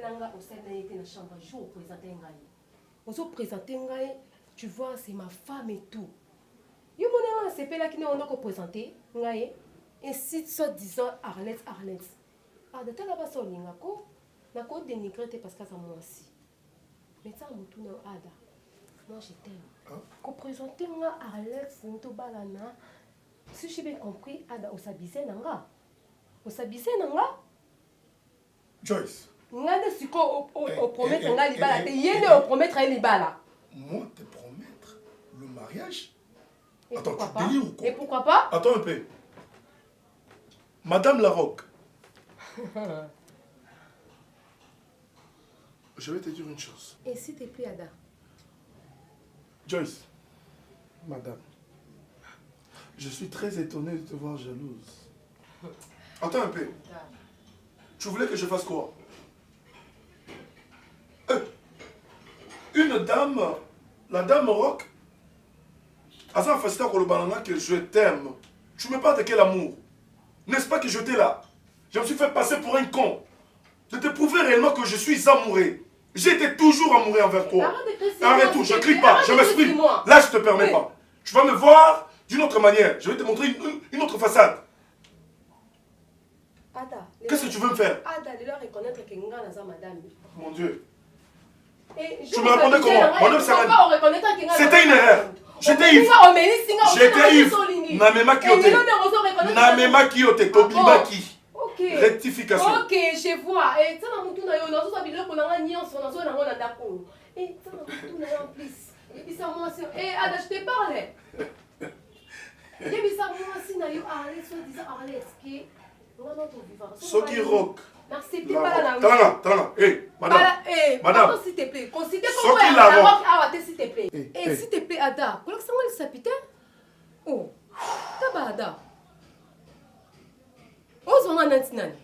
Salanga au sein de la chambre, je vais présenter un gars. On se présenter un gars, tu vois, c'est ma femme et tout. Yo mon c'est pas là qui nous on présenter un gars. Et si soit disant Arlette. Ah de tel là-bas ça l'ingako, na ko dénigrer parce que ça moi aussi. Mais ça me tourne ada. Moi je t'aime. Qu'on présenter un Arlette, c'est une balana. Si j'ai bien compris, ada on s'habille nanga. On s'habille nanga. Joyce. Ngade siko au promettre nga libala te yene au promettre libala. Moi te promettre le mariage? Et attends, tu pas? délires ou quoi? Et pourquoi pas? Attends un peu. Madame Larocque. Je vais te dire une chose. Et s'il te plaît, Ada. Joyce. Madame. Je suis très étonné de te voir jalouse. Attends un peu. Tu voulais que je fasse quoi? Une dame, la dame rock, Asa Fasita Kolobanana, que je t'aime. Tu me parles de quel amour? N'est-ce pas que je t'ai là? Je me suis fait passer pour un con. De te prouver réellement que je suis amoureux. J'étais toujours amoureux envers toi. Arrête tout, je ne crie pas, je m'exprime. Là, je ne te permets pas. Tu vas me voir d'une autre manière. Je vais te montrer une autre façade. Qu'est-ce que tu veux me faire? Reconnaître que madame. Mon Dieu. Tu me répondais comment? C'était une erreur. J'étais ivre. J'étais ivre. Namema Kiote. Tobimaki. Rectification. Ok, je vois. Et ça, on a en plus. Et Ada, je te parle. Soki rock. Merci, t'es pas là. Talanga. Hé, madame. Madame, s'il te plaît. Considère comment elle a rock. Ah, s'il te plaît. Et s'il te plaît, Ada. Comment ça va le sapiter? Oh, t'as pas Ada.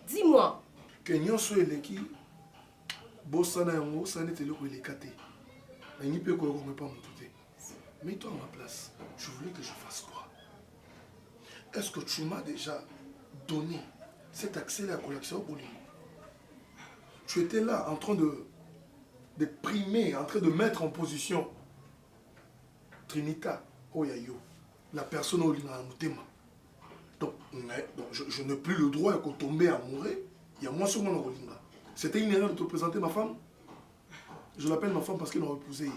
Dis-moi. Que nyonso eleki bosana yango ça n'était le elekate. Ni peut ko ko pas monter. Mets-toi à ma place. Je voulais que je fasse quoi? Est-ce que tu m'as déjà donné cet accès à la collection au boulot? Tu étais là en train de primer, en train de mettre en position Trinita Oyayo, la personne au Mutema. Donc, je n'ai plus le droit de tomber amoureux. Il y a moi sur mon Rolinga. C'était une erreur de te présenter ma femme. Je l'appelle ma femme parce qu'elle m'a épousé.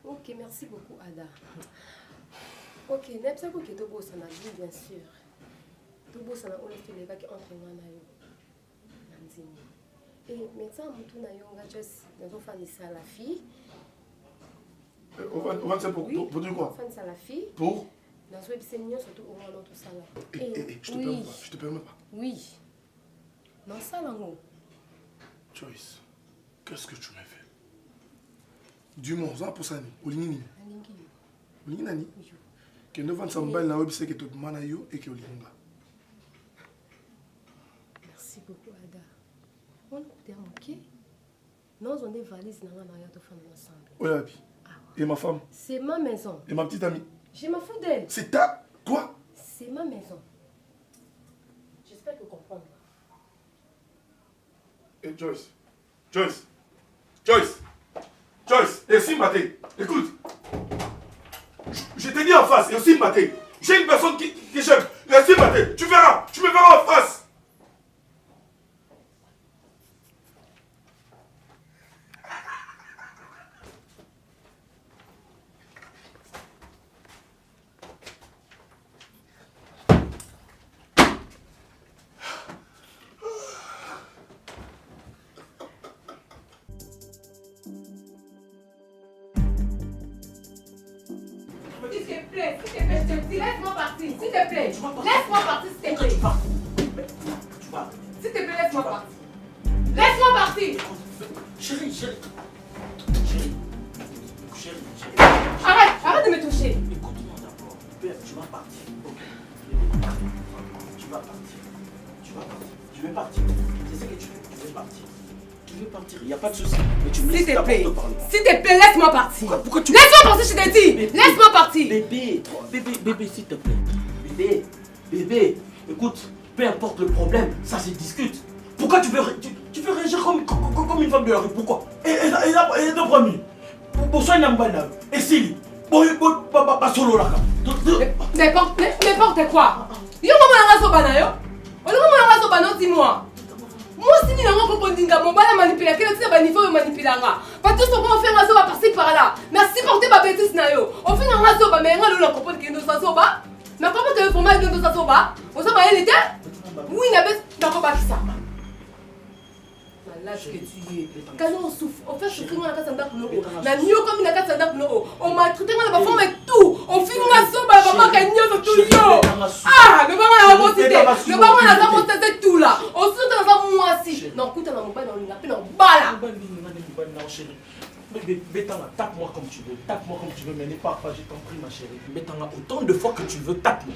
Ok, merci beaucoup, Ada. Ok, n'est-ce pas que tu beau ça bien sûr. Tu beau ça on est les gars qui entrent dans la et maintenant mutu na yonga just nazo fanisa la fille. On va ça pour dire quoi? Fanisa la fille. Pour dans ce c'est mignon surtout au moment tout ça là. Je te permets pas. Oui. Non ça là non. Joyce, qu'est-ce que tu m'as fait? Dis-moi, ça pour ça ni. Olingi. Olingi nani? Que ne vend sambal na web c'est que tout manayo et que olinga. Merci beaucoup Ada. On est ok. Nous on est valises dans la mariage de famille ensemble. Oui, Abi. Et ma femme? C'est ma maison. Et ma petite amie? Je m'en fous d'elle. C'est ta... Quoi? C'est ma maison. J'espère que tu comprends. Et Joyce. Et si Maté, écoute. Je t'ai dit en face, et si Maté. J'ai une personne qui j'aime. Et si Maté, tu me verras en face. Laisse-moi partir, s'il te plaît. Laisse-moi partir, s'il te plaît. Tu vas. S'il te plaît, laisse-moi partir. Laisse-moi partir. Chérie. Arrête de me toucher. Écoute-moi d'abord. Tu vas partir. Tu vas partir. Tu veux partir. C'est ce que tu veux. Tu veux partir. Tu veux partir. Il n'y a pas de souci. Mais tu me laisses d'abord te parler. S'il te plaît, laisse-moi partir. Pourquoi tu... Laisse-moi partir, je t'ai dit. Laisse-moi partir. Bébé, s'il te plaît. Bébé, écoute, peu importe le problème, ça se discute. Pourquoi tu Tu veux réagir comme une femme de la rue, pourquoi? Et la première. Pour soigner un banal. Et si, pas solo là. N'importe quoi. Yo maman la sobana yo. On maman la sobana dis-moi. Moi si ni nango ko ndinga mon bala manipuler que tu ba niveau manipulanga. Pas tout ce qu'on fait ngazo va passer par là. Mais supporter ba bêtise na yo. On fait ngazo ba mais ngalo la comprendre que nous ça soba. Mais comment tu veux former que nous ça soba? On ça ba elle était. Oui, na bête d'accord ba ça. Malade que tu es. Quand on souffre, on fait souffrir na kasa ndaku no. Na nyo comme na kasa ndaku no. On m'a traité na ba forme tout. On fait ngazo ba papa ka nyo tout yo. Ah, le banga la motité. Le banga la motité tout là. On se dans un mois si. Non, écoute na mobile on l'appelle en bala. Bétanga, tape-moi comme tu veux. Tape-moi comme tu veux, mais n'aie pas, j'ai compris ma chérie. Bétanga, autant de fois que tu veux, tape-moi.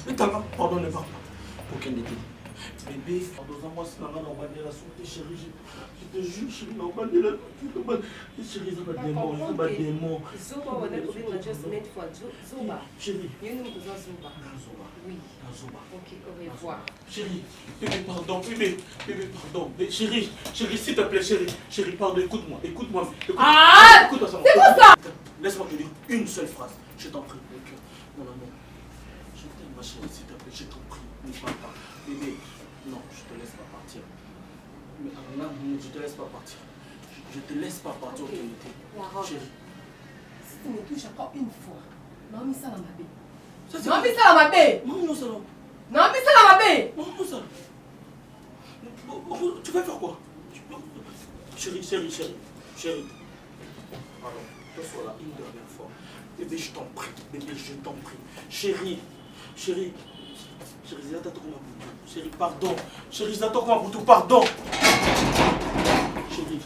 Bétanga, pardon, ne parle pas. Aucun détail. Bébé, pardonne-moi si maman n'a pas dit la santé, chérie. Je te jure, chérie, n'a pas dit la santé. Chérie, ça va des mots, ça va des mots. Zoba, on a trouvé une juste une fois. Zoba. Chérie. Il y a une besoin Zoba. Zoba. Oui. Zoba. Ok, au revoir. Chérie, bébé, pardon, bébé, pardon. Chérie, s'il te plaît, chérie, pardon, écoute-moi. Ah! Écoute-moi ça. C'est quoi ça? Laisse-moi te dire une seule phrase. Je t'en prie, mon cœur, mon amour. Je t'aime, ma chérie, s'il te plaît, je t'en prie. Ne parle pas. Bébé, non, je te laisse pas partir. Mais non, je te laisse pas partir. Je te laisse pas partir, okay. Chérie. Si tu me touches encore une fois, non, mais ça la m'a bé. Non, mais ça la m'a bé. Non, ça non, mais ça la m'a bé. Non, ça. Tu vas faire quoi? Chérie. Pardon, toi sois là une dernière fois. Bébé, je t'en prie. Chérie, chérie, pardon. Chérie, j'attends comme un bouton, pardon. Chérie.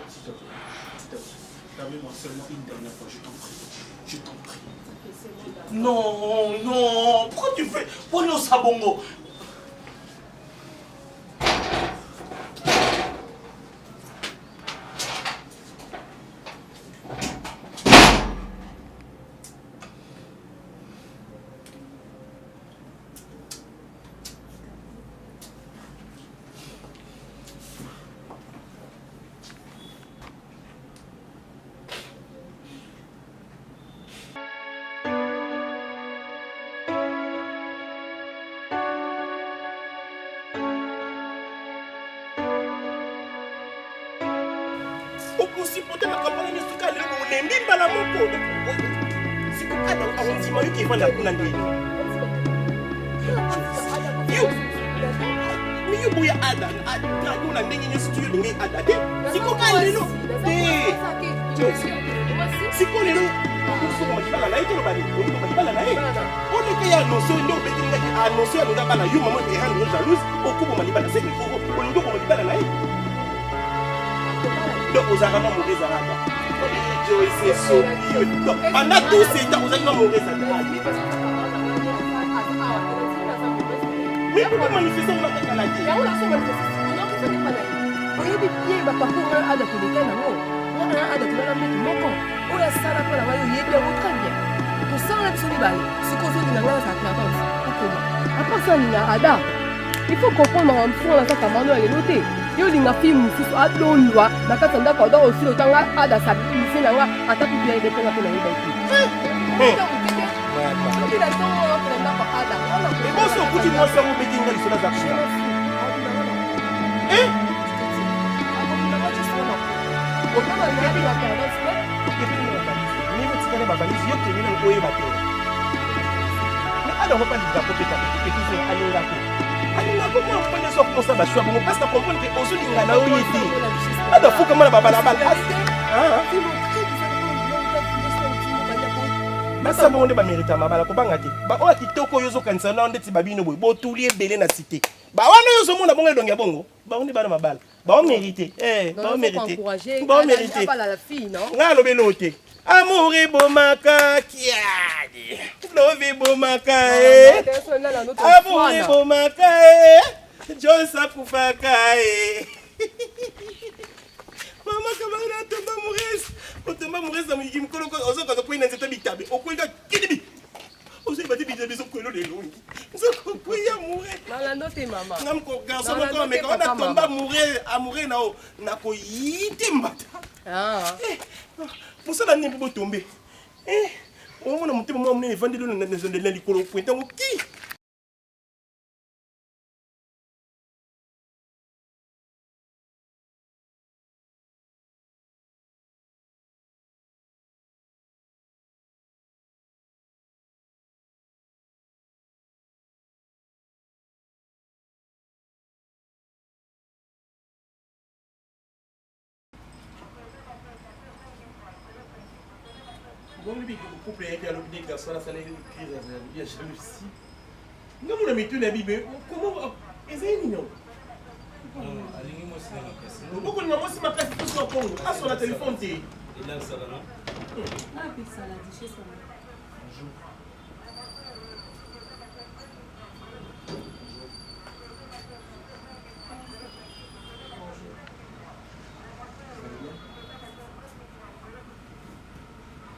S'il te plaît. Permets-moi seulement une dernière fois, je t'en prie. Non. Pourquoi tu fais? Prenons ça, bongo. Sipote na kapala ni suka lelo unembi mbala moko. Sikuka na awontima yuki ifanya kuna ndini. Ni yubu ya ada na kuna ndini ni studio lingi ada de. Sikuka lelo. Siko lelo. Kusuko mabala na ito bani. Kusuko mabala na ito. Ole ke ya no so ndo betinga ki annoncer no bana yu maman e rendre jalouse. Okubo malibala c'est ko ndo ko malibala na ito. Aux arabes mauvais arabes. Pendant tous ces temps, vous êtes mauvais arabes. Mais pourquoi manifester on a fait la guerre? On a fait manifester. On a fait pied ba parcours un ada to leka nango. On a ada to la mettre moko. On a ça la pour la voyer bien très bien. Pour ça on a besoin de balle. Ce qu'on fait dans la ça classe. Pourquoi? Après ça on a ada. Il faut comprendre en fond la ça comment elle est notée. Yo linga film mususu adolwa nakata ndako do aussi otanga ada sabi mfina nga ataku bien de pena pena ida iki. Et bon so kuti mo sa mo betinga li sola zakshi. Ni mo tikale babalisi yo kenye na koyeba te. Mais ada on pas dit d'accord peut-être alinga ko. Alinga ko mo pone so ko sa ba shwa mo parce que comprendre que ozulinga na oyeti. Ada fuka mala babala bala. Basa bonde ba mérita mabala ko banga te. Ba o kitoko yozo kanisa na ndeti babino boy. Bo tulie belé na cité. Ba wana yozo mona bonga donga bongo. Ba onde bana mabala. Ba o mérité. Ba o mérité. Ba o mérité. Nga lo belote. Amour et bomaka kiadi. Love bomaka Amour et bomaka Josa kufaka Mama kamana tomba mures. Otomba mures na mujiki mkolo ozo kwa kwa ina nzeta bita be okwenda kidibi. Ozo ibati bide biso kwelo de longi. Nzoko kuya mourir. Malando te mama. Ngam ko garçon ko me ko na tomba mourir amourir na o na ko yiti mbata. Ah. Musala ni bo tomber. On m'a monté moi emmener vendre dans l'école pointant qui bon lui le couple est à l'hôpital garçon la salle de crise il y a jalousie non mon ami tu n'as bibé comment est-ce non alingi mo sina makasi beaucoup de maman si ma place tout sur Congo à sur la téléphone t'es il a ça là non ah puis ça la dit chez ça bonjour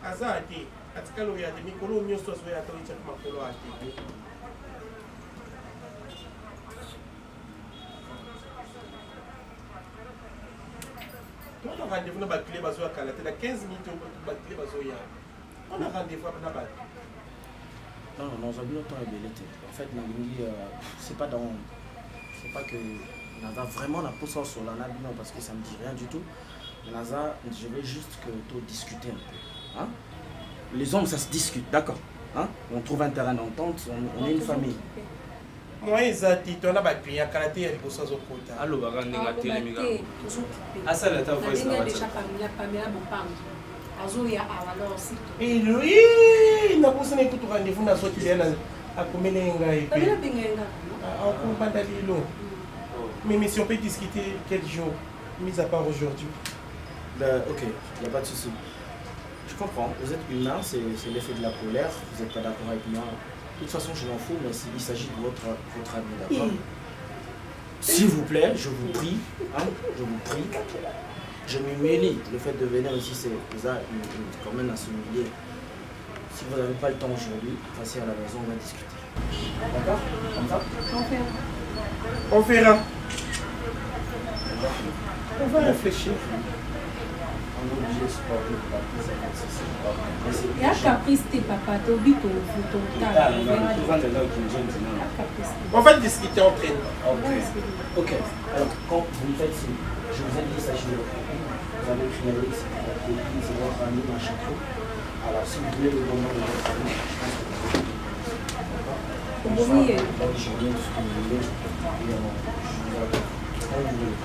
azati atikalo ya de mikolo nyoso so ya to icha makolo ati on a rendez-vous na ba clé bazo ya kala te na 15 minutes ba clé bazo ya on a rendez-vous na ba non non ça bien temps ébélité en fait c'est pas que Naza vraiment la pousse sur la nabi non parce que ça me dit rien du tout. Naza, je veux juste que tu discuter un peu. Hein? Les hommes, ça se discute, d'accord. Hein? On trouve un terrain d'entente, on est une famille. Moi, Zati, tu as appuyé à Kalaté et à Zokota. allo bagandi ngatele miga asala ta voice na déjà Pamela Bopang azoya alors aussi et lui na posé une toute rendez-vous na soti yana akomelenga et puis Pamela Bengenga on comprend dalilo mais si on peut discuter quel jour mis à part aujourd'hui. Ok, il n'y a pas de souci. Je comprends, vous êtes humain, c'est l'effet de la colère, vous n'êtes pas d'accord avec moi. De toute façon, je m'en fous, mais il s'agit de votre ami, d'accord? S'il vous plaît, je vous prie, hein, je vous prie, je m'humilie. Le fait de venir ici, c'est quand même à s'humilier. Si vous n'avez pas le temps aujourd'hui, passez à la maison, on va discuter. D'accord? Comme ça? On verra. On va réfléchir. On est obligé de se porter pour la prise avec ceci. il y a caprice tes papa tobi to photo ta On va discuter entre nous. Ok, alors quand vous me faites signe, je vous ai dit, sachez le vous avez crié, c'est votre copine, c'est votre ami, machin truc. Alors si vous voulez le bon nom de votre ami, je pense que vous pouvez. Donc je reviens tout ce que vous voulez. Et je vous attends. Quand vous voulez.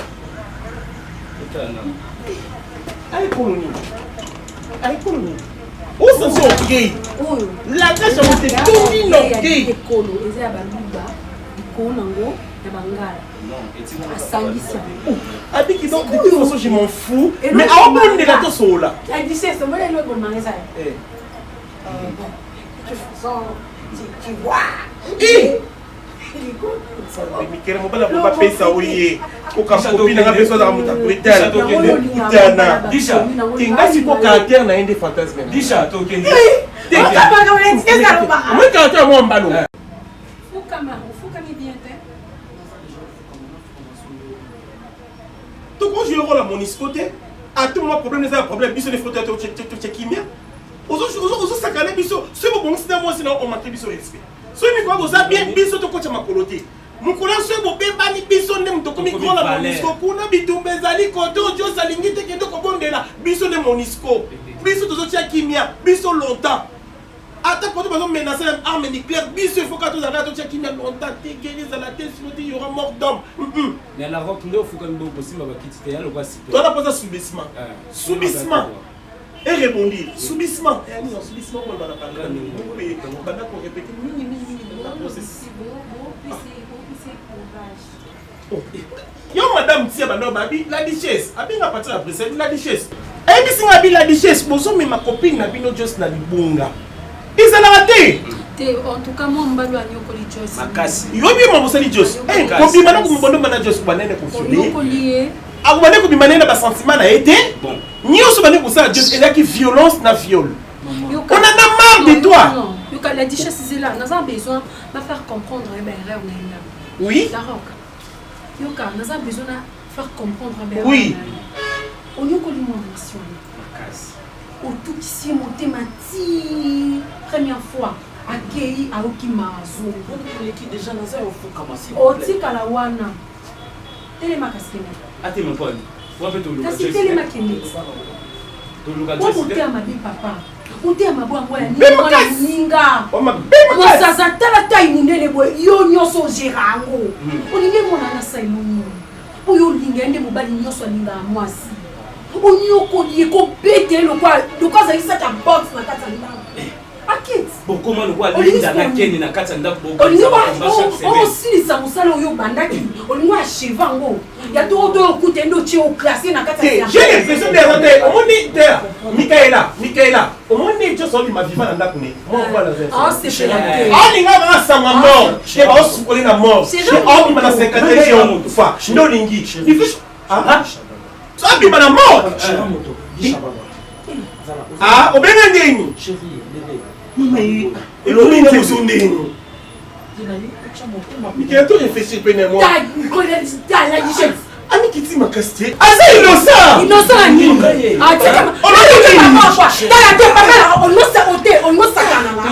Allez, colonie. Allez, colonie. Où sont ces gays? La tâche a été tournée non gay. Colo, et c'est à Baluba, Ikonango, et Bangala. À Sangissa. Abi qui donc de toute façon je m'en fous. Mais à un moment de la tosse là. Elle dit c'est moi le bon magasin. Tu vois. Mikele mobala pour pas payer ça oui. Au cas où il n'a pas besoin d'avoir ta brutale. Disha, tinga si pour caractère na inde fantasme. Disha to kendi. Moi caractère moi mbalo. Faut bien Donc quand je rôle à mon iscoté, à tout moment problème les problème biso les photos to chekimia. Ozo sakana biso, c'est bon c'est moi sinon on manque biso respect. So mi kwa boza bien biso to kocha makolote. Mukula so bo be bani biso ndem to komi grand la monisco kuna bitumbe zali koto jo salingi te kendo ko bondela biso ne monisco. Biso to tia kimia biso longtemps. Ata quand on menacer arme nucléaire biso il faut que tous arrêtent tia kimia longtemps te guérir à la tête sinon il y aura mort d'homme. Mais la rock ndo fuka ndo possible ba kitite ya lokwa sipe. Toi la pose subissement. Subissement. Et rebondir. Subissement. Non, subissement on va la parler. On va répéter yo madame tia bando babi la duchesse abinga partir la précède la duchesse et bisinga abi la duchesse bozo mais ma copine na bino just na libunga ils ont raté en tout cas moi mbalo anyoko li Joyce makasi yo bi mo bosali Joyce eh kobi mana ko mbondo mana Joyce banene ko filer akubane ko bimanene ba sentiment na été bon nyoso bane ko ça Joyce elle a qui violence na viol on a de toi. Non, la duchesse est là. Nous avons besoin de faire comprendre l'erreur. Oui. Yoka, nous avons besoin de faire comprendre l'erreur. Oui. On y a connu mon mission. Au tout ici, mon thématique, première fois, accueilli à Okimazo. Déjà, nous avons fait commencer. Otika la wana. Téléma kaskene. Ate mon pote. Wa pe to luka. Kasi téléma kene. To luka. Wa monter à ma vie papa. Monter à ma boa ngola ni Bema mwana kasi. ninga. Oh ma bema kasi. Mosaza tala tayi munene boy yo nyoso gerango. Olinge mona na Simon. Oyo linga ende mobali nyoso linga mwasi. Onyoko lieko bete lo kwa za isa ka box na kata linga. Akit. Bon comment le quoi linda na keni na kata ndako bo. Osilisa musala oyo bandaki. Olingo a chevango. Ya to do kutendo che o classé na kata ya. J'ai l'impression d'être au monde Michaela. Au monde je suis ma vivant dans ndako ne. Moi voilà. Ah c'est cher. Ah linga ba sa ma mort. Je ba osukoli na mort. J'ai envie na 50 ans toufa. Ndo lingi. Il faut ça bi na mort. Ah, obenga ndeni. Mais il a mis une zone de mais tu réfléchis peine moi. La duchesse. Ami qui dit ma casté. Ah c'est innocent. Innocent ni. Ah tu sais on a dit quoi. T'as la papa on nous s'est ôté, on nous s'est canana.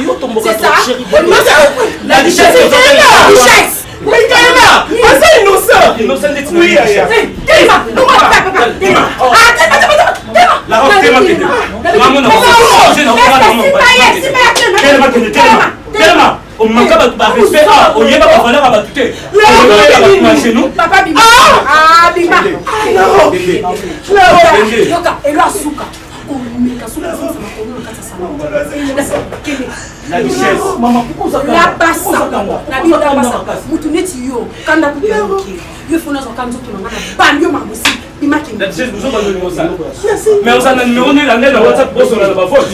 C'est ça. On nous s'est la duchesse. La duchesse. Mais Kaina, ah c'est innocent. Innocent de oui aya. Téma, non papa. Téma. Ah téma. La robe téma kene. Maman na changer na maman. Téma. On manque pas de respect. On y est pas valeur à battre. Chez nous. Papa bima. Ah bima. Non. Yoka, et là souka. La duchesse. Maman, pourquoi ça? La bassa. La bima bassa. Mutuneti yo. Kanda kuki. Yo fona so kanzo tuna ngana. Ban yo mabusi. Bima ki. La duchesse nous a donné ça. Mais on a un numéro de la WhatsApp boss on a pas faute.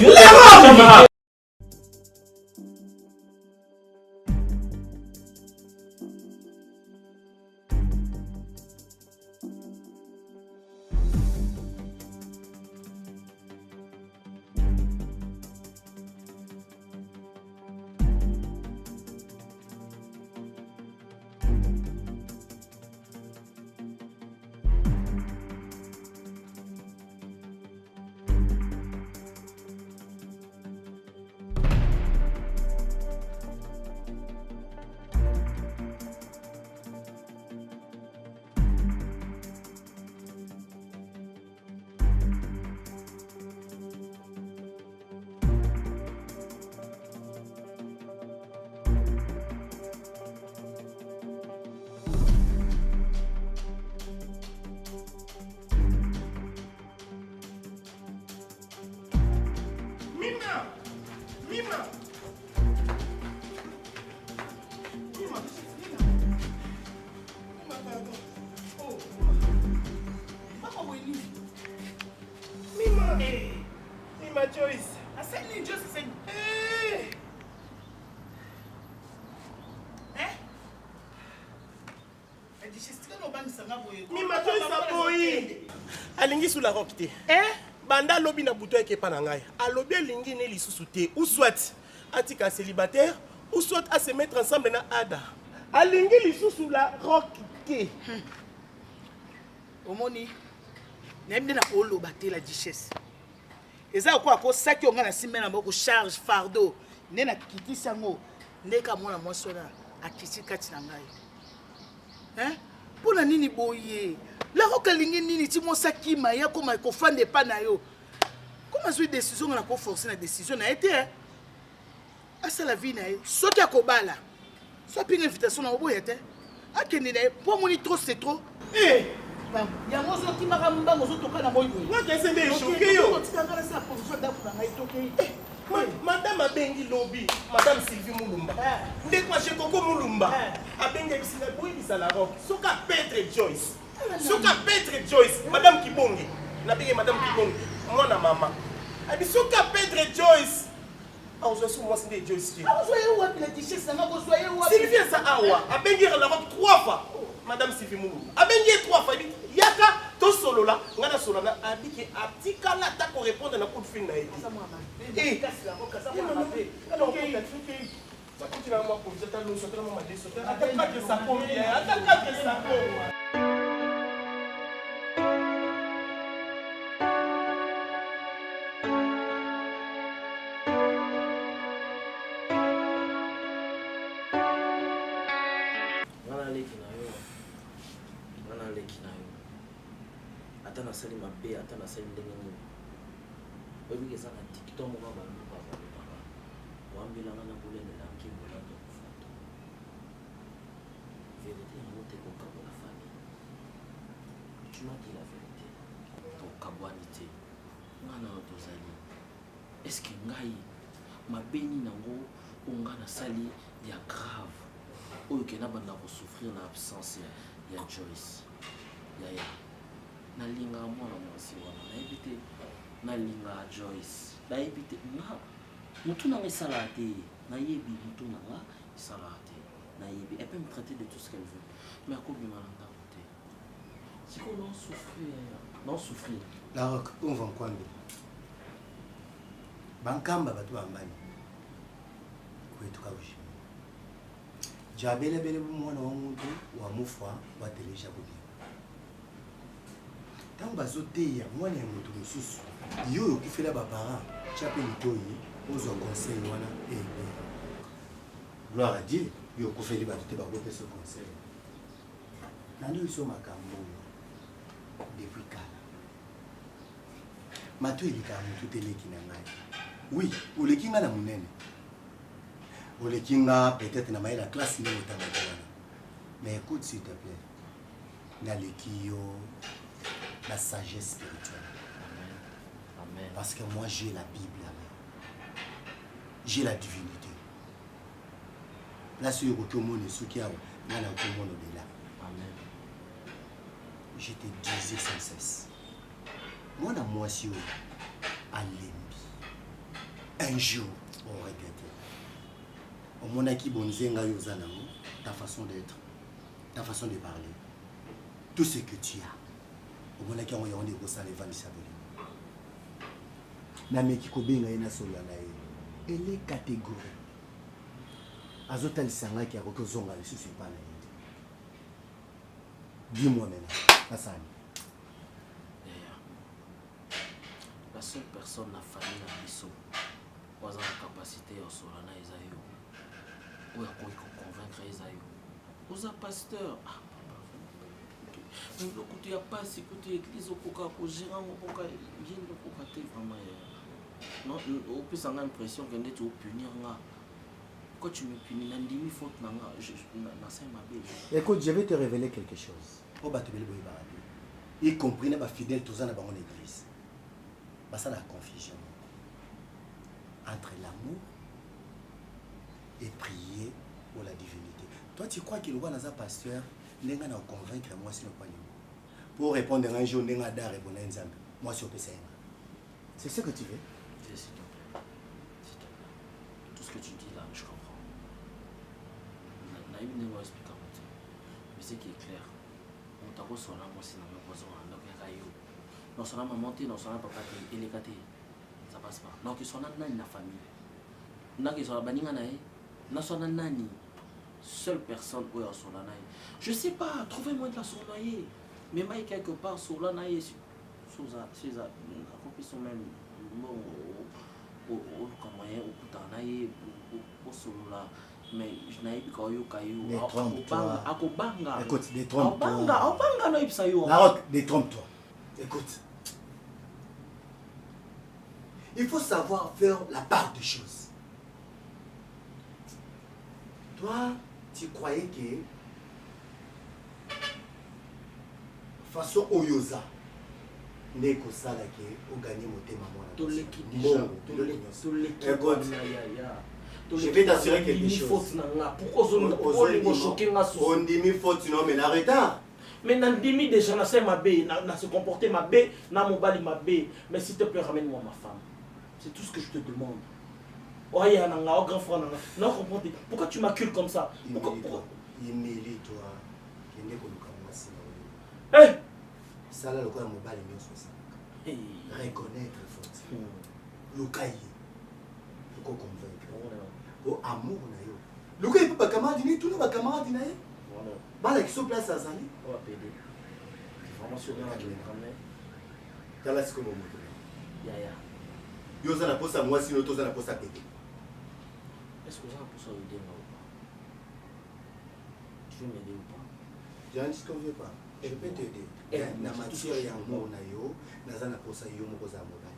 Joyce. I said you just said, hey. Mima Joyce a boy. Alingi sous la roque te. Banda lobi na bouton qui est pas nangai. Alobi alingi ne li sous-souté. Ou soit atika célibataire, ou soit à se mettre ensemble na ada. Alingi li sous la roque te. Omoni. N'aime na olo baté la duchesse. Eza quoi ko saki onga na simena moko charge fardeau nena kiti sango ndeka mona mosona akisi kati na ngai pona nini boye la rokalingi nini ti mosaki maya koma ko fande pa na yo koma zui décision na ko forcer na décision na été asa la vie na yo soki akobala so pinga invitation na oboye te akeni na po moni trop c'est trop ya mozo ki maka mbango zo toka na moyo nga kese nde choqué yo tikanga sa position da kuna ngai toke madame abengi lobi madame Sylvie Mulumba ndeko ma Chekoko Mulumba abengi bisina boyi bisala rock soka Petre Joyce madame Kibongi na bengi madame Kibongi mwana mama abi soka Petre Joyce on se sous moi c'est Joyce qui on soit wa pile t-shirt ça nga ko soit wa Sylvie sa awa abengi la rock 3 fois madame Sylvie Mulumba abengi 3 fois yaka to tosolola nga na solola abiki atikala ta ko répondre na coup de fil na ye bakutina mwa kozeta loso tala mama deso atakake sako bien atakake sako ata nasali mabe ata nasali ndenge nini oyebi eza na tiktok moko baluka balobaka wambelanga na bolenela nkimbola to kofoto vérité yango te kokabola famille tu m'as dit la vérité tokabwani te ngana oyo tozali estce ngai mabe nini nango oyo nga nasali ya grave oyo kena banda kosouffrir na absence ya Joyce yaya nalinga mwana mwasi wana nayebi te nalinga Joyce nayebi te nga mutu nanga esala te nayebi mutu nanga esala te nayebi elle peut me traiter de tout ce qu'elle veut mais akobima na ndako te siko non souffrir la rock on va nkwande bankamba bato bambani kwetuka bushimi jabelebele mwana wa muntu wa mufwa batelesha kubi tant bazoteya mwana ya moto mosusu yo okufela baparent tia mpe litoyi ozwa conseil wana ebe gloire à dieu yo okufeli bato te bakopesa conseil nani biso makambo oyo depuis kala mato elekaka motu te eleki na ngai oui oleki nga na monene oleki nga peut-être na mayela classe ndenge otangaka wana mais écoute s'il te plaît naleki yo la sagesse spirituelle. Amen. Amen. Parce que moi j'ai la Bible là. J'ai la divinité. Là sur le monde et ce qui a là le monde au-delà. Amen. Je te disais sans cesse. Moi dans moi si à l'embi. Un jour on regrettait. Au monde qui bonzenga yozana ta façon d'être, ta façon de parler. Tout ce que tu as. On a quand on est au salé vanissa boli. Na meki ko benga ina sola na ye. Elle est catégorie. Azota lisanga ki akoko zonga le susu pas na ye. Dis-moi maintenant, Hassan. La seule personne na famille na biso oza na capacité ya sola na ezayo. Oya ko convaincre ezayo. Oza pasteur. Mais il y a pas si tu église au coca pour gérer mon coca bien le coca vraiment non au plus on a l'impression que tu es punir là quand tu me punis n'a demi faute na je na ça ma belle. Écoute, je vais te révéler quelque chose. Au batebele boy barade. Y compris na ba fidèle tous dans mon église. Ba ça la confusion entre l'amour et prier pour la divinité. Toi tu crois qu'il va dans un pasteur nenga na convaincre moi si le pas pour répondre un jour nenga da répondre nzambe moi si opesa yenga c'est ce que tu veux s'il te plaît tout ce que tu dis là je comprends na une nenga expliquer mais ce qui est clair on t'a reçu là moi si na me poser en donc ya yo non ça m'a monté non ça n'a pas il est caté ça passe pas donc ils sont na nani na famille na qui sont baninga na na sont na nani seule personne où est sur la naïe. Je sais pas, trouvez-moi de la sournaïe. Mais moi quelque part sur la naïe, sur ça, accomplissons même au moyen au putain naïe au solo là. Mais je n'ai pas eu caillou. Détrompe-toi. Écoute, détrompe-toi. La roque, détrompe-toi. Écoute. Il faut savoir faire la part des choses. Toi, tu croyais que façon Oyoza neko sala ke o gagner motema mwana. Je vais t'assurer quelque chose. On dit faute non mais la retard. Mais Nandimi déjà na se mabé, na se comporter mabé, na mobali mabé, mais s'il te plaît ramène-moi ma femme. C'est tout ce que je te demande. Ouais, un grand frère, non, comprends. Pourquoi tu m'accules comme ça? Pourquoi? Il mérite toi. Hey! Ça là, le quoi, mon bal est mieux sur ça. Reconnaître faute. Le cahier. Le quoi convaincre. Au amour, le quoi, il peut pas camarade, tout le monde va camarade. Bala qui se place à Zali. On va péder. Vraiment sur la caméra. T'as là, c'est comme Ya. Yo, ça n'a pas ça, moi, sinon, ça n'a pas ça péter. Est-ce que ça n'a pas ça aider ou pas? Tu veux m'aider ou pas? Je ne dis qu'on ne veut pas. Je peux t'aider. Na matière ya ngo na yo, naza na posa yo moko za mobali.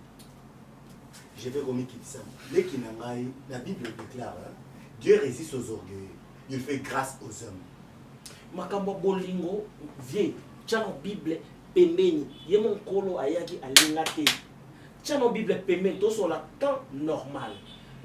Je vais remettre ça. Les qui n'a pas, la Bible déclare, Dieu résiste aux orgueilleux. Il fait grâce aux hommes. Makambo bolingo vie tchano Bible pembeni ye mon kolo ayaki alingate. Tchano Bible pembeni to sur la temps normal.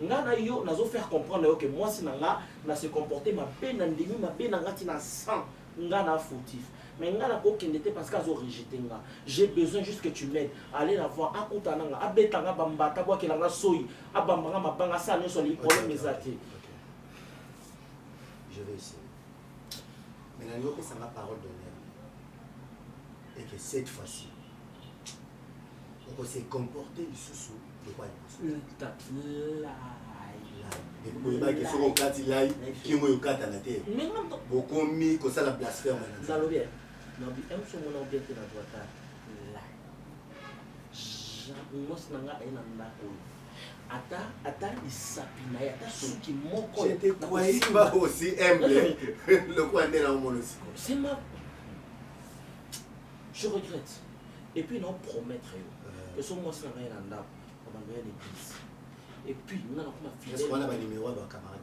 Ngana yo nazo faire comprendre que moi si nanga na se comporter ma peine ndimi ma peine ngati na sang ngana fautif. Mais ngana ko kendete parce qu'azo rejeté nga. J'ai besoin juste que tu m'aides. Aller la voir akuta nanga abetanga bambata kwa kelanga soyi abambanga mabanga sa nyo so li problème ezati. Je vais essayer. Mais il y a ma parole d'honneur. Et que cette fois-ci, on peut se comporter du sous-sous. De quoi il faut se et vous pouvez pas que ce qu'on carte là, qui m'a eu carte à la terre. Beaucoup mis que ça la blasphème. Ça le bien. Non, bien, je suis mon bien que la droite là. Moi, c'est nanga et nanga Ata isapina ata suki moko. J'étais quoi il va aussi aimer le coin de la aussi. C'est ma. Je regrette. Et puis non promettre que son moi c'est rien en dab. On va gagner l'église. Et puis nous allons ma fille. Est-ce qu'on a un numéro de camarade?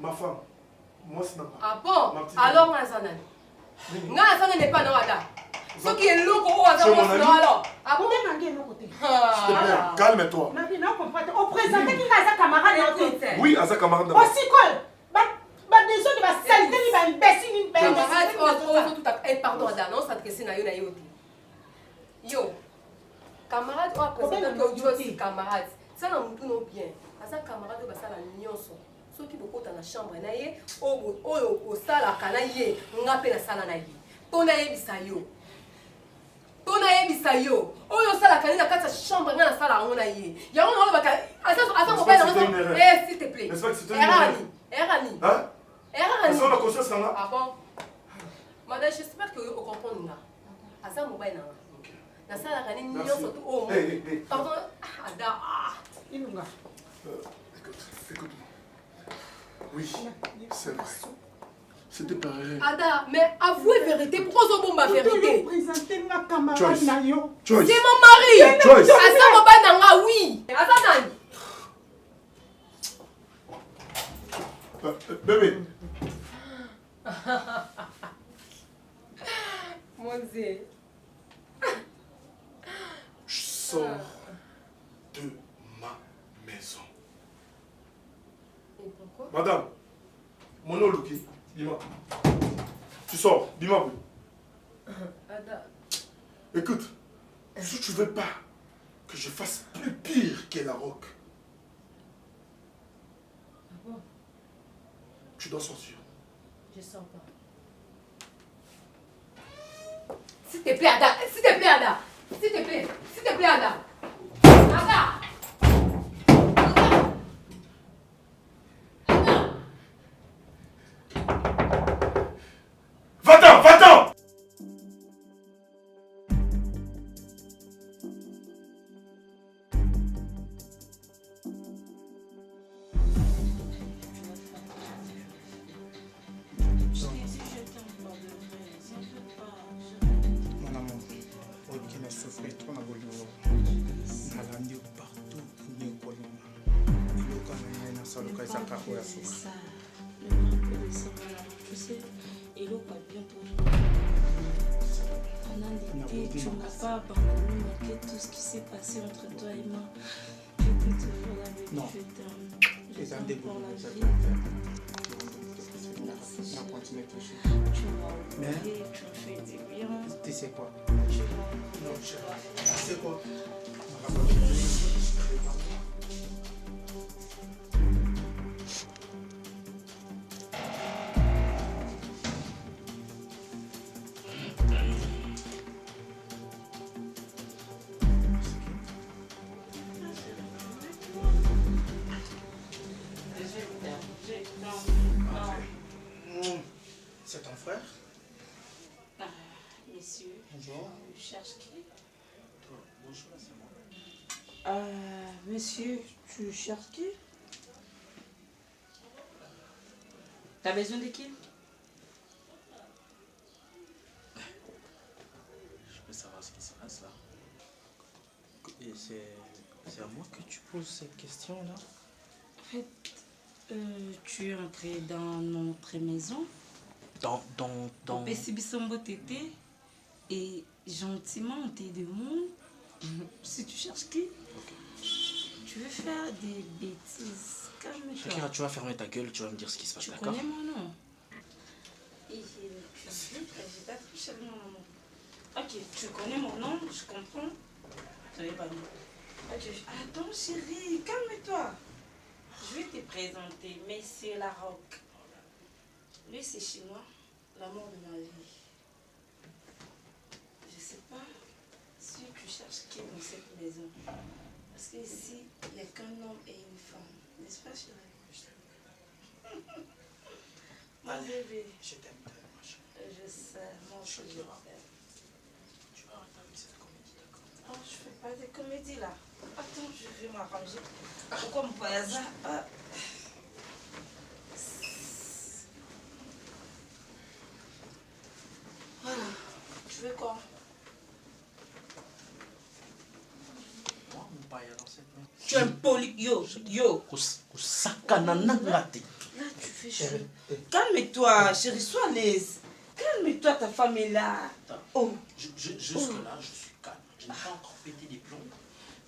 Ma femme, moi c'est ma femme. Ah bon? Alors, Nazanan. Nazanan n'est pas dans Ada. Ce qui est lourd pour moi, alors. Ah bon? S'il te plaît, calme-toi. On présente qui a sa camarade. Oui, à sa camarade. Aussi quoi? Des autres, va salité, il va imbécile, camarade, tout à fait. Pardon, Ada, non, ça te question na yo na yo. Yo. Camarade, on présente que camarade. Ça n'a pas bien. À sa camarade, va ça la nyonso. Soki beaucoup dans la chambre na ye o sala kana ye ngape na sala na ye tona ye bisayo oyo sala kana na kata chambre na sala ngona ye ya ngona ba ka asa mo ba na s'il te plaît erani ça la conscience là. Ah bon madame, j'espère que vous comprenez là asa mo ba na sala kana ni yo surtout oh pardon ada inunga écoute. Oui, c'est vrai. C'était pareil. Ada, mais avouez vérité. Pourquoi vous avez ma vérité? Joyce. C'est mon mari. Joyce. Asa Mobananga, oui. Asa Nani. Bébé. Mon Dieu. Je sors de ma maison. Et pourquoi? Madame, mon nom Luki, Bima. Tu sors, Bima. Ada. Écoute, si tu veux pas que je fasse plus pire que la roque, Ah bon? tu dois sortir. Je sors pas. S'il te plaît, Ada. S'il te plaît, Ada. S'il te plaît. S'il te plaît, Ada. Ada. Va-t'en, va-t'en! Mon amour, ok, na souffrir trop na bolio. Nalandi partout ni kolonga. Iloka na ngai na saloka ezaka oya suka. Tu sais, Hello pas bien pour nous. Pendant l'été, tu n'as pas abandonné malgré tout ce qui s'est passé entre toi et moi. J'étais toujours là avec Non. je t'aime. Les Je uns t'aime des pour la bouts, vie. on a continué tout ça. Tu m'as oublié, tu me fais du bien. Tu sais quoi? Tu m'as Non, tu sais quoi? C'est ton frère? Messieurs, Bonjour. tu cherches qui? Bonjour, c'est moi. Monsieur, tu cherches qui? T'as besoin de qui? Je peux savoir ce qui se passe là. Et c'est à moi que tu poses cette question-là? En fait, tu es entré dans notre maison. Dans... Pesibisombo tété. Et gentiment, on te demande si tu cherches qui. Tu veux faire des bêtises. Calme-toi. Shakira, tu vas fermer ta gueule, tu vas me dire ce qui se passe, Tu d'accord? connais mon nom? Et j'ai pas touché mon nom. Ok, tu connais mon nom, je comprends. Tu n'avais pas dit. Ok, attends chérie, calme-toi. Je vais te présenter Monsieur Larocque. Lui c'est chinois, l'amour de ma vie. Je sais pas si tu cherches qui dans cette maison. Parce qu'ici, il n'y a qu'un homme et une femme. N'est-ce pas chérie? Mon bébé. Je t'aime tellement, chérie. Je sais, moi aussi je t'aime. Tu vas arrêter avec cette comédie, d'accord? Oh, je fais pas de comédie là. Attends, je vais m'arranger. Pourquoi mon payasan? Voilà. Tu veux quoi? Moi, mon père dans cette main. Tu es impoli. Yo. Sakanana. Là, tu fais chaud. Calme-toi, chérie, sois à l'aise. Calme-toi, ta femme est là. Oh. Jusque-là, je suis calme. Je n'ai pas encore pété des plombs.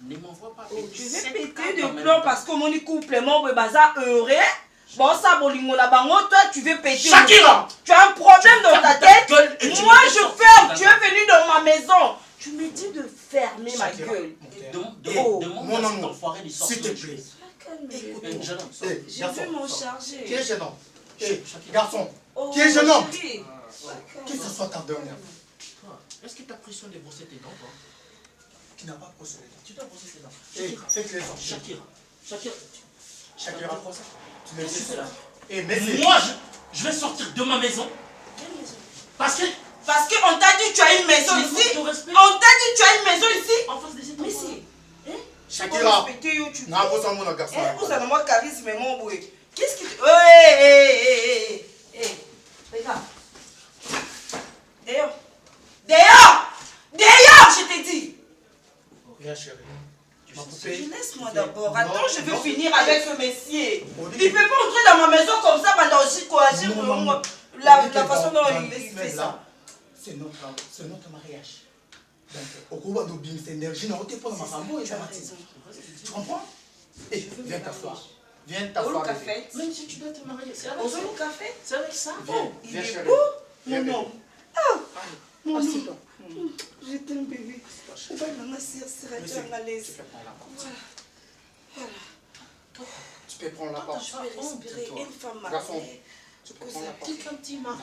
Ne m'envoie pas péter. Tu veux péter des plombs parce que mon couple, mon bazar heureux. Bon, ça, bolingo la bango, toi, tu veux péter. Shakira! Tu as un problème dans ta tête. Moi, je ferme. Tu es venu dans ma maison. Tu me dis de fermer ma gueule. Mon amour, s'il te plaît. J'ai vu mon chargé. Qui est jeune homme? Garçon, qui est jeune homme? Que ce soit ta dernière. Est-ce que tu as pris soin de brosser tes dents, toi? Qui n'a pas brossé les dents? Tu dois brosser tes dents. Faites les dents. Shakira. Shakira, tu me dis là. Mais moi, je vais sortir de ma maison. Quelle maison? Parce qu'on t'a dit que tu as une maison ici. On t'a dit que tu as une maison ici. En face de cette mais si. Shakira, n'a pas ça mon garçon. Vous avez moi charisme et mon bruit. Qu'est-ce que tu... Hé, regarde. Dehors, je t'ai dit. Rien, chérie. Laisse-moi d'abord. Attends, je veux finir avec ce messier. Il ne peut pas entrer dans ma maison comme ça pendant aussi coagir la façon dont il fait ça. C'est notre mariage. Donc, au cours de bien cette énergie, on te prend ma femme et ça tu comprends? Et viens t'asseoir. Viens t'asseoir. Même si tu dois te marier, c'est avec On ça. veut le café? C'est avec ça. Il est beau, mon homme. Mon homme. Je t'aime, bébé. On va maman à l'aise. Tu peux prendre la Attends, porte. je vais respirer. Une femme Garçon, mariée. tu peux prendre la porte. Petit un petit mari.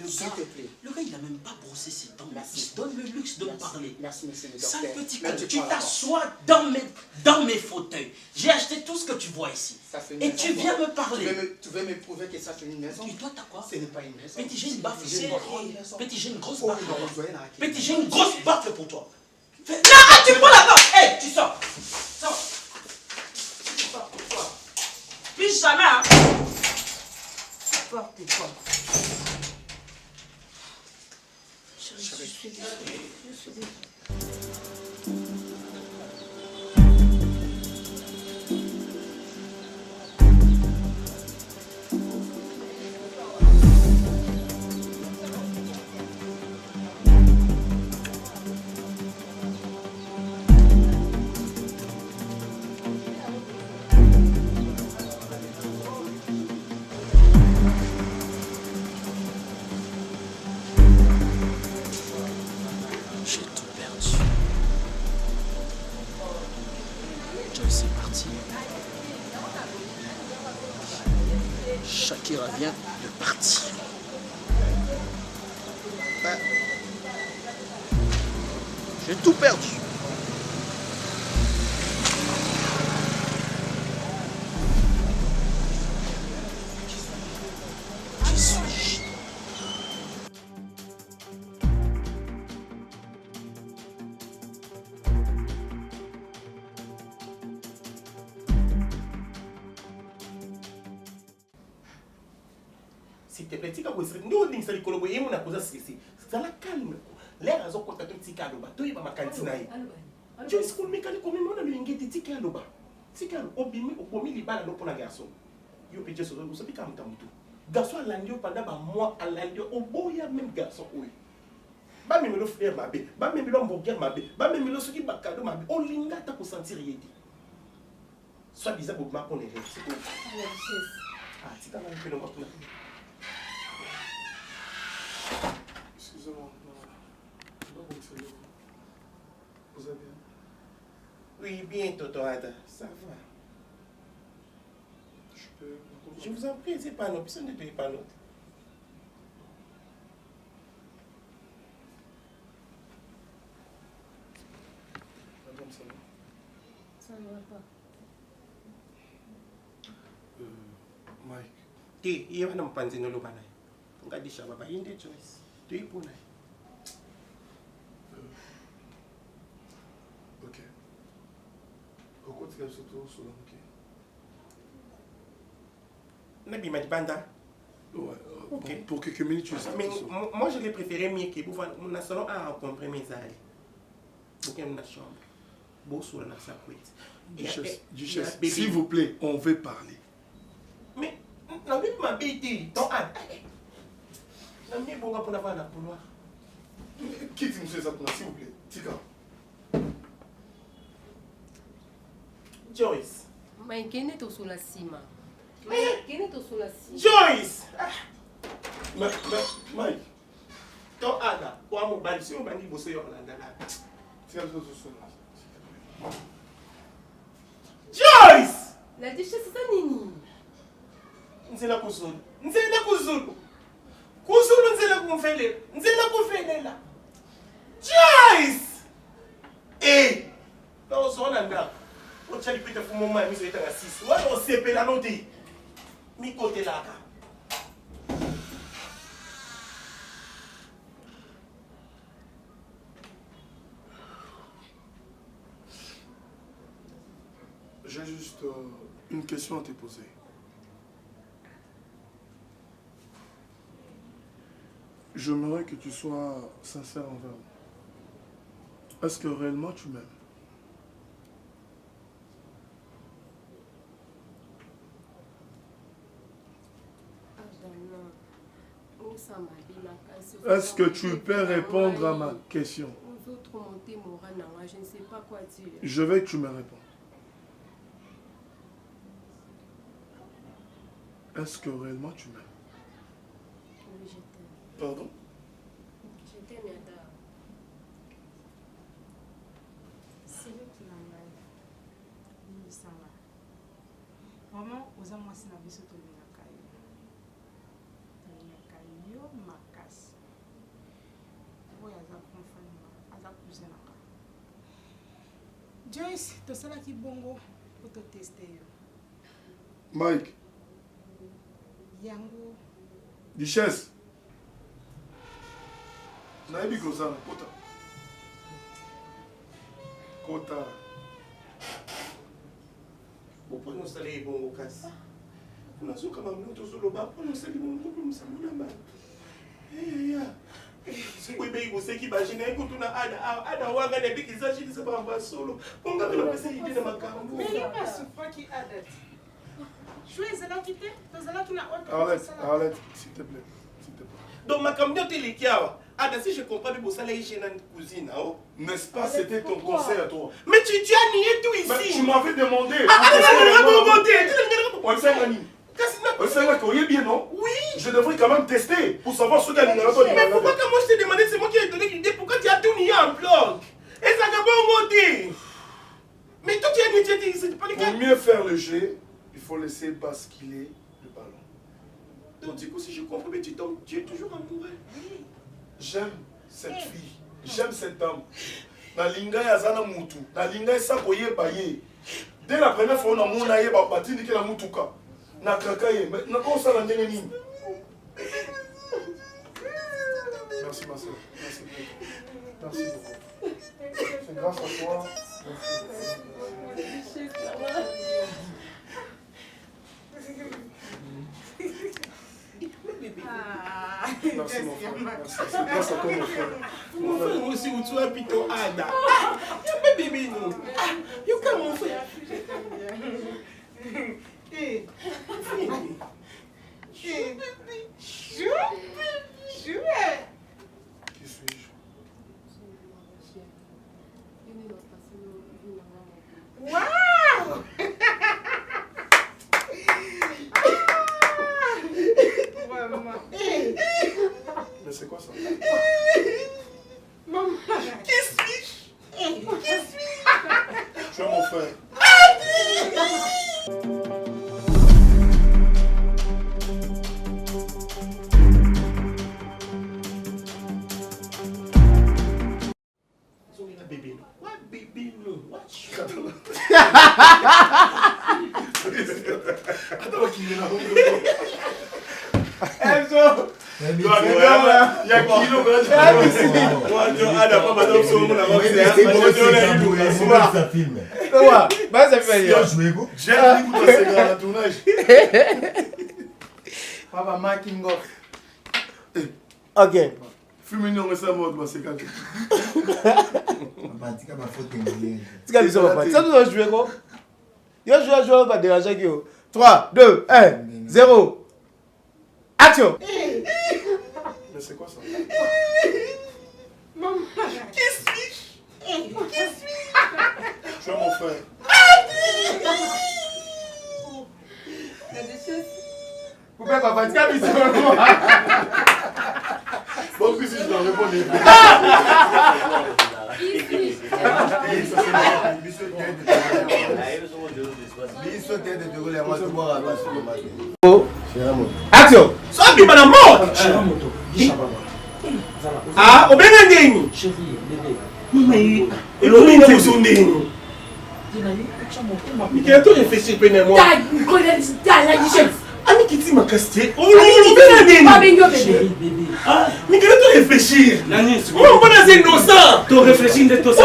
S'il te plaît. Le gars, il n'a même pas brossé ses dents. Il donne le luxe de me parler. Merci, monsieur le Sale docteur. petit Mais con, tu tu prends la t'assois dans mes fauteuils. J'ai acheté tout ce que tu vois ici. Ça, c'est une Et maison, tu viens toi. me parler. Tu veux me prouver que ça c'est une maison? Et toi, t'as quoi? Ce n'est pas une maison. Petit, j'ai une baffe. J'ai une grande maison. Petit, j'ai une grosse Oh, baffe. non, on doit y aller à la Petit, j'ai une grosse baffe pour toi. Là, tu prends la porte. Hé, tu sors. Sors. Tu sors, tu sors. Plus jamais, hein. Porte-toi. Chérie, je suis désolée. Je suis désolée. J'ai tout perdu. Joyce est partie. Shakira vient de partir. Ben, j'ai tout perdu. Qui suis-je? S'il te plaît, tika kwesiri ndo ndingisa likolo boye yemu nakoza sisi. Zala calme. L'air azokota to tika aloba. To yeba makanti na ye. Joyce kulmikali komi mona lingeti tika aloba. Tika obimi obomi libala no pona garçon. Yo pe Joyce so bika mutamutu. Garçon alandio pendant ba mois alandio oboya même garçon oyo. Ba memelo frère mabe, ba memelo hamburger mabe, ba memelo soki bakado mabe. Olinga ta ko sentir yedi. Soit bizarre pour ma connaître. C'est quoi? Ah, tika na pe no makuna. Excusez-moi, vous allez bien? Oui, bien, Toto Ada, ça va. Je vous en prie, c'est pas notre, personne ne paye pas notre. Madame, ça va? Ça ne va pas. Mike. Ti, il y a un panzi no lo banay. On a dit ça, papa, il y a une choice. Tu es pour nous. Ok. Pourquoi tu as surtout sur le bouquet? Nabi m'a dit banda. Ouais, Ok. pour quelques minutes, tu sais. Mais moi, je l'ai préféré mieux que vous. On a seulement à rencontrer mes alliés. Pour qu'il y ait une chambre. Beau sur la sapouette. Duchesse, s'il vous plaît, on veut parler. Mais, la vie m'a bêté. Ton âne. La vie est bon pour l'avoir la couloir. Quitte M. Zatna, s'il vous plaît. Tika. Joyce. Mais kene to sula sima. Kene to sula sima. Joyce! Mike. Ton âne. Quoi, mon bal, si on m'a dit, vous savez, on a Tika, Joyce! La duchesse, c'est ça, Nini. Nzela kuzulu. Nzela kuzulu. Kuzulu nzela kumfelela. Nzela kufelela. Joyce! Eh! Na uzona nga. Ocha lipita fumo mama mizo eta nga sisi. Wana osepela noti. Mikote laka. j'ai juste une question à te poser. J'aimerais que tu sois sincère envers moi. Est-ce que réellement tu m'aimes? Non. Où ça m'a dit là? Est-ce que tu peux répondre à ma question? Je ne sais pas quoi dire. Je veux que tu me répondes. Est-ce que réellement tu m'aimes? Oui, je t'aime. Pardon? Je t'aime, Yada. C'est lui qui m'a mal. Il s'en va. Vraiment, aux hommes, moi, c'est la vie sur tout le monde. Yo, ma casse. Oui, elle a confinement. Elle a cousin. Joyce, tu sais là qui bongo pour te tester. Mike. Yango. Duchesse. Naïbi Gozana, Kota. Kota. Pourquoi nous allons bon au casse? Nous sommes quand même tous au bas pour nous saluer mon couple, nous sommes là-bas. Si vous avez vous qui imagine que tu as ada waga de biki za chini sababu ba solo. Ponga bila pesa hii na makambo. Mais il y a ce fois qui a date. Choisis là qui t'es, tu as là qui n'a autre. Arlette, s'il te plaît. S'il te plaît. Donc ma camion te likiawa. Ada si je comprends bien ça là chez une cousine oh. N'est-ce pas c'était ton conseil à toi? Mais tu as nié tout ici. Mais tu m'avais demandé. Bien, non? Oui. Je devrais quand même tester pour savoir ce qu'il y a. Mais pourquoi quand moi je t'ai demandé, c'est moi qui ai donné l'idée, pourquoi tu as tout nié en bloc? Et ça n'a pas monté. Mais toi tu as nié, c'est pas le cas. Pour mieux faire le jeu, il faut laisser basculer le ballon. Donc du coup, si je comprends bien, tu es toujours amoureux. Oui. J'aime cette fille, j'aime cette dame. Na linga ya zana mutu, na linga ya sakoye baye. Dès la première fois, on a mon aïe batini qui la mutuka. Na kakaye, mais na kosa la ndenge nini? Merci ma soeur, merci beaucoup. Merci beaucoup. C'est grâce à toi. Merci mon frère, merci. C'est grâce à toi mon frère. Mon frère aussi, où tu as plutôt Ada. Tu peux bébé nous. Tu peux mon frère. Qui suis-je? Waouh! Mais c'est quoi ça? Maman. Qui suis-je? Qui suis-je? Tu es mon frère. Ok. Fuminons, mais ça mode, c'est quand tu ça doit jouer quoi? Il va jouer, pas déranger. 3, 2, 1, 0. Action! Mais c'est quoi ça? Maman. Qui suis-je? Qui suis-je? Tu es mon frère. Pourquoi papa, tu as mis sur moi? Bon, si je dois répondre. Action! Sois bien la mort! Ah, au bien ndeni. Chérie, bébé. Mais il aurait une émotion ndeni. Mais qui a tout réfléchi pendant moi. Ami qui dit ma casté. Oh, il bien ndeni. Chérie, bébé. Ah, mais qui a tout réfléchir. Nani, oh, on va dans innocent. Tu réfléchis de tout ça.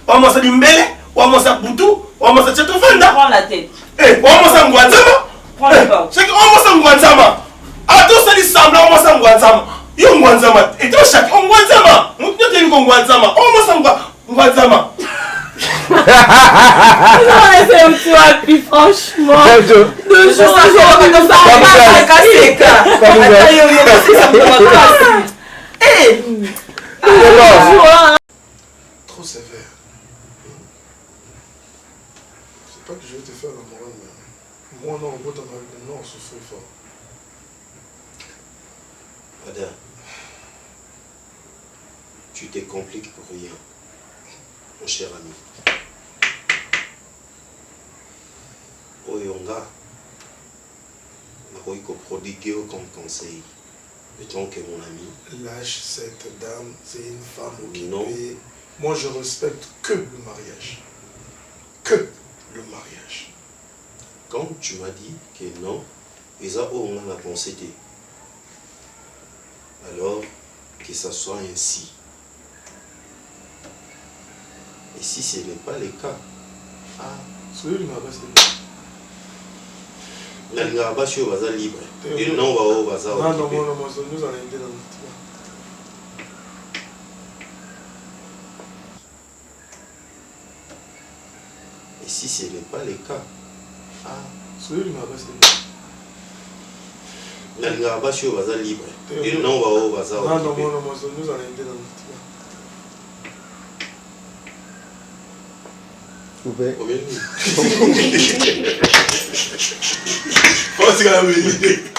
Wamosa Dimbele, Wamosa Boutou, Wamosa Tchatofanda. Prends la tête. Eh, Wamosa Ngwanzama. Prends le corps. C'est que Wamosa Ngwanzama. A tout ça dit semblant, Wamosa Ngwanzama. Yo Ngwanzama. Et toi, chaque Ngwanzama. Nous te disons Ngwanzama. Wamosa Ngwanzama. Non, mais c'est un toi, puis franchement. 2 jours, ça va comme ça. On va pas casser. Attends, on va passer ça pour ma classe. Eh! Trop sévère. C'est pas que je vais te faire la morale, mais moi, non, on souffre fort. Ada, tu te compliques pour rien, mon cher ami. Oyonga, je vais prodiguer comme conseil. Mettons que mon ami. Lâche cette dame, c'est une femme occupée. Non. Moi, je respecte que le mariage. Que le mariage. Quand tu m'as dit que non, ils ont la pensée. Alors, que ça soit ainsi. Et si ce n'est pas le cas, soyez le mariage. Nalinga bashi au bazar libre. Et non, au bazar. Non, nous allons aider dans le Et si ce n'est pas le cas, soyez le mariage. Nalinga bashi au bazar libre. Et non, au bazar. Non, nous allons aider dans le Combien de